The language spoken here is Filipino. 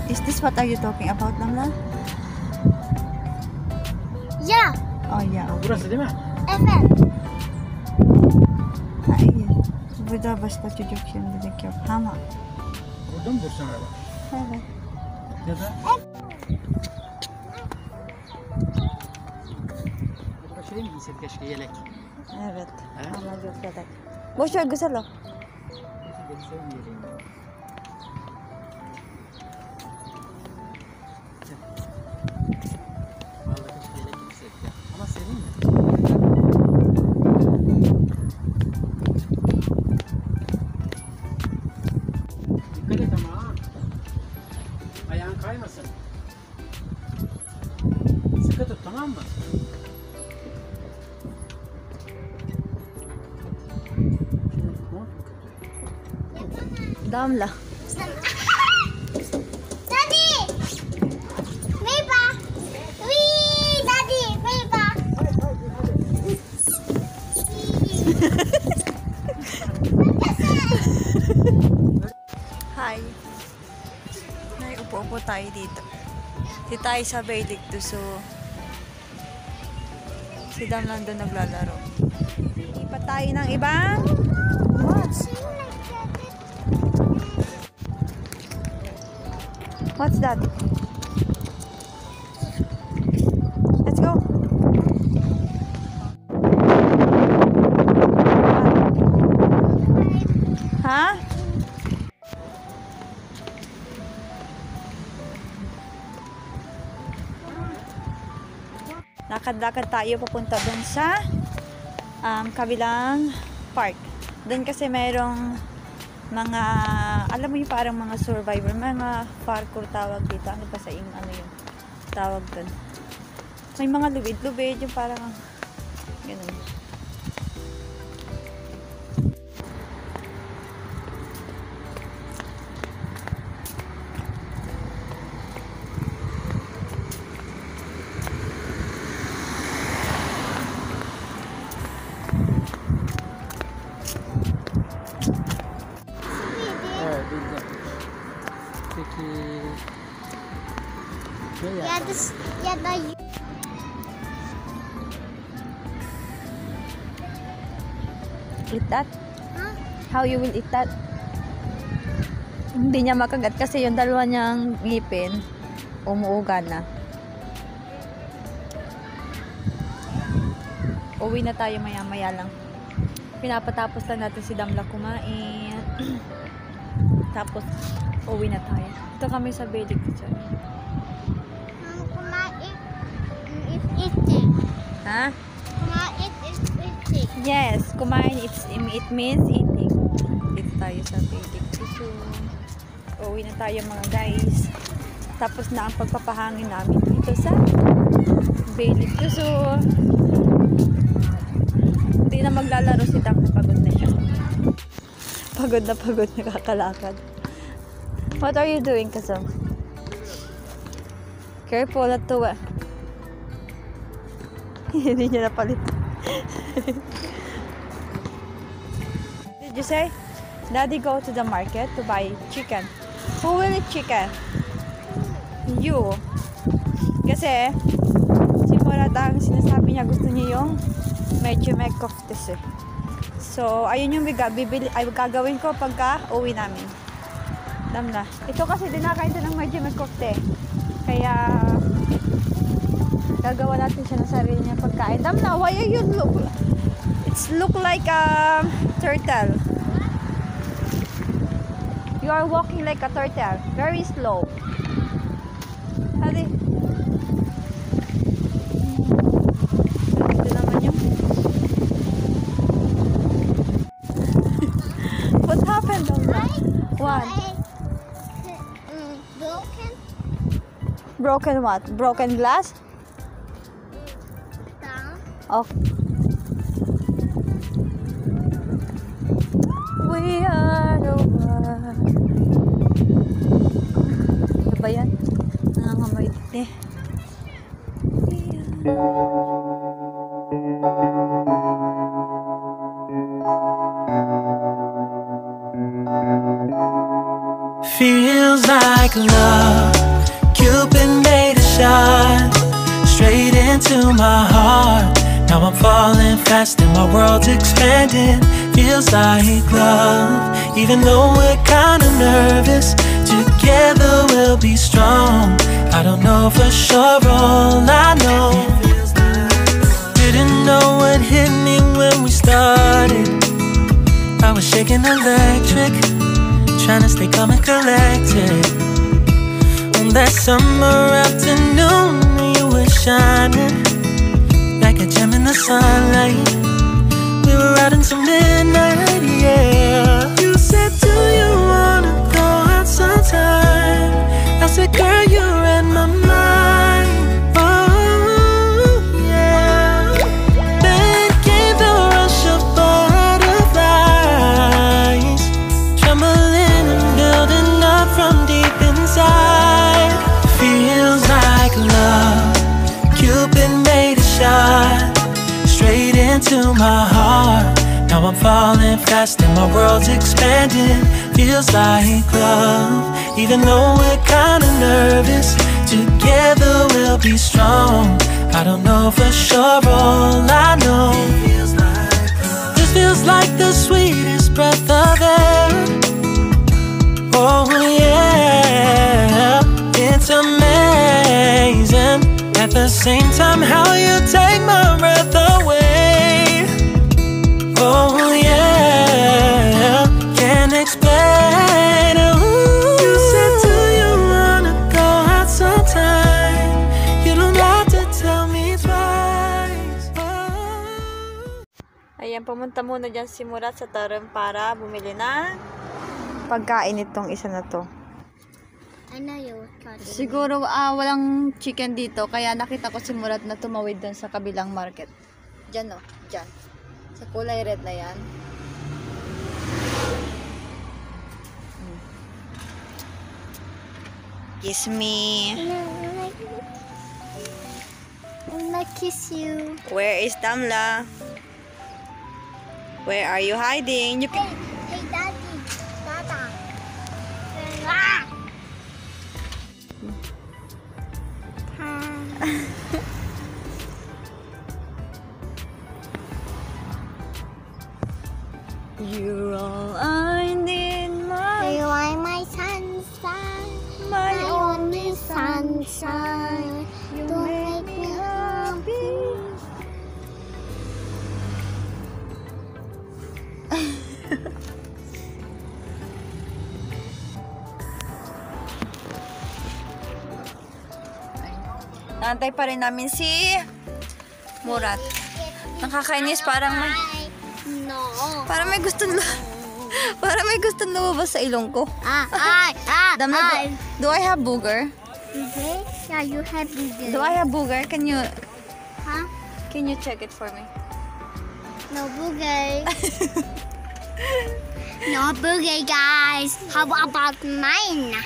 Is this what are you talking about, Namla? Ya, Oh yeah. Burası değil mi? evet. Hayır. Burada başka çocuk şimdilik yok. Ama. Burada mı dursun araba? Evet. Ya da? Burada şey mi giysek keşke yelek? Evet. He? Ama yok yedek. Boş ver, güzel o. Geçsem yeleğim. Vallahi keşke yelek giysek ya. Ama serin mi? Dikkat et ama ha. Ayağın kaymasın. Sıkı tut, tamam mı? Damla. Daddy! Viva! Wee! Daddy! Viva! Hi. Upo-upo tayo dito. Di tayo sa Bailik to, so si Dam lang doon naglalaro. Ipa tayo ng ibang What's that? Let's go. Ha? Lakad-lakad tayo papunta dun sa kabilang park. Doon kasi mayroong mga, alam mo yung parang mga survivor, mga parkour tawag dito. Ano pa sa ano yung tawag doon? May mga lubid-lubid, yung parang ganun. Evet, bildim. Peki... Ne Ya yapalım? da ya da Eat that? Huh? How you will eat that? Hindi niya makagat kasi yung dalawa niyang ngipin umuuga na. Uwi na tayo maya-maya lang. Pinapatapos lang natin si Damla kumain. Tapos uwi na tayo. Ito kami sa Bailik ko. kumain is eating. Ha? Kumain is eating. Yes, kumain it means eating. Dito tayo sa Bailik ko. Uwi na tayo mga guys. Tapos na ang pagpapahangin namin dito sa Bailik ko. Hindi na maglalaro si Tam, pagod na siya. Pagod na kakalakad. What are you doing, Kasam? Careful at to Hindi niya napalit. Did you say? Daddy go to the market to buy chicken. Who will eat chicken? You. Kasi si Murata ang sinasabi niya gusto niya yung medyo may koftes eh. So, ayun yung gagawin ko pagka uwi namin. Dam na. Ito kasi dinakain ito ng medyo may kofte. Kaya, Gagawa natin siya ng sarili niya pagkain. Damna, why are you look? It's look like a turtle. You are walking like a turtle. Very slow. Hadi. Ito naman yung... What happened, Damna? What? Broken Broken what? Broken glass? down. Okay. We are the world. Ano ba yan? Nangangamoy din eh. We are... Feels like love. Cupid made a shot straight into my heart. Now I'm falling fast and my world's expanding. Feels like love. Even though we're kinda nervous, together we'll be strong. I don't know for sure, all I know. Didn't know what hit me when we started. I was shaking electric, trying to stay calm and collected. On that summer afternoon, you were shining like a gem in the sunlight. We were out until midnight, yeah. You said, do you wanna go out sometime? I said, girl, you read my mind. Oh, yeah. Then came the rush of butterflies, trembling and building up from deep inside. Feels like love. Cupid made a shot straight into my heart. Now I'm falling fast and my world's expanding. Feels like love. Even though we're kinda nervous, together we'll be strong. I don't know for sure, all I know. This feels like the sweetest breath of air. Oh yeah, it's amazing. At the same time, how you take my breath away. Oh yeah, can't explain. Ooh. You said, do you wanna go out sometime? You don't have to tell me twice. Oh. Ayan, pumunta muna dyan si Murat sa Tarum para bumili ng pagkain itong isa na to. I know you were cutting. Siguro walang chicken dito, kaya nakita ko si Murat na tumawid doon sa kabilang market. Diyan o, diyan. Sa kulay red na yan. Kiss me. I wanna kiss you. Where is Tamla? Where are you hiding? You can... Hey, Daddy. Dada. Ah! You're all I need, You are my sunshine, my my only sunshine. You Don't make me happy. Nantay pa rin namin si Murat. Nakakainis, parang may gustong parang may gustong lumabas sa ilong ko. Damla, do I have booger? Okay? Yeah, you have bigger. Do I have booger? Can you Huh? check it for me? No booger. No booger, guys. How about mine?